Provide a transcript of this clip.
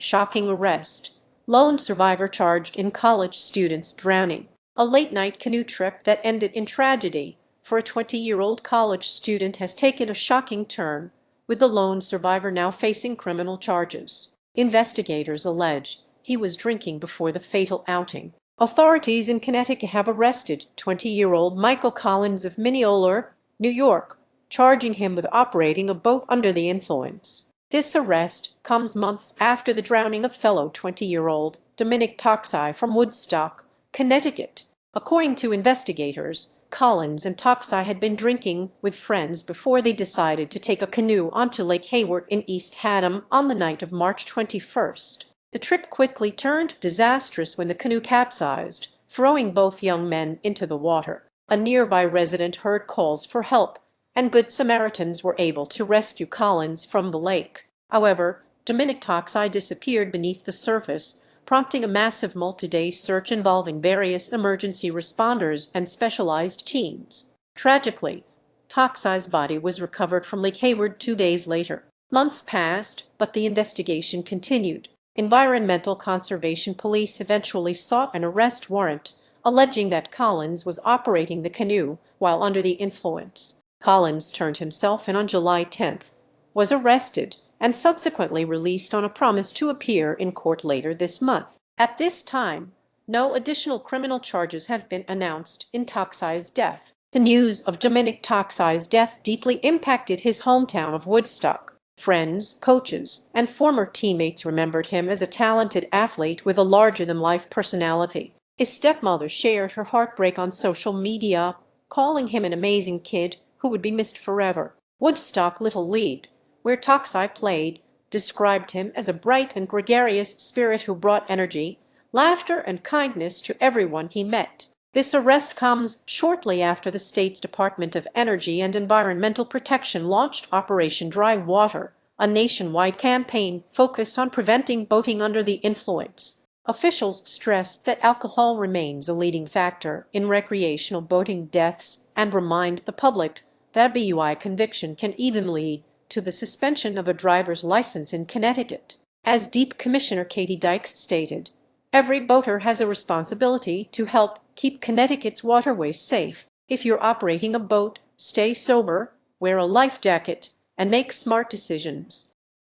Shocking arrest. Lone survivor charged in college student's drowning. A late-night canoe trip that ended in tragedy for a 20-year-old college student has taken a shocking turn, with the lone survivor now facing criminal charges. Investigators allege he was drinking before the fatal outing. Authorities in Connecticut have arrested 20-year-old Michael Collins of Mineola, New York, charging him with operating a boat under the influence. This arrest comes months after the drowning of fellow 20-year-old Dominick Tocci from Woodstock, Connecticut. According to investigators, Collins and Tocci had been drinking with friends before they decided to take a canoe onto Lake Hayward in East Haddam on the night of March 21st. The trip quickly turned disastrous when the canoe capsized, throwing both young men into the water. A nearby resident heard calls for help, and good Samaritans were able to rescue Collins from the lake. However, Dominick Tocci disappeared beneath the surface, prompting a massive multi-day search involving various emergency responders and specialized teams. Tragically, Tocci's body was recovered from Lake Hayward 2 days later. Months passed, but the investigation continued. Environmental Conservation Police eventually sought an arrest warrant, alleging that Collins was operating the canoe while under the influence. Collins turned himself in on July 10th, was arrested, and subsequently released on a promise to appear in court later this month. At this time, no additional criminal charges have been announced in Tocci's death. The news of Dominick Tocci's death deeply impacted his hometown of Woodstock. Friends, coaches, and former teammates remembered him as a talented athlete with a larger-than-life personality. His stepmother shared her heartbreak on social media, calling him an amazing kid who would be missed forever. Woodstock Little League, where Tocci played, described him as a bright and gregarious spirit who brought energy, laughter, and kindness to everyone he met. This arrest comes shortly after the state's Department of Energy and Environmental Protection launched Operation Dry Water, a nationwide campaign focused on preventing boating under the influence. Officials stressed that alcohol remains a leading factor in recreational boating deaths and remind the public that a DUI conviction can even lead to the suspension of a driver's license in Connecticut. As DEP Commissioner Katie Dykes stated, every boater has a responsibility to help keep Connecticut's waterways safe. If you're operating a boat, stay sober, wear a life jacket, and make smart decisions.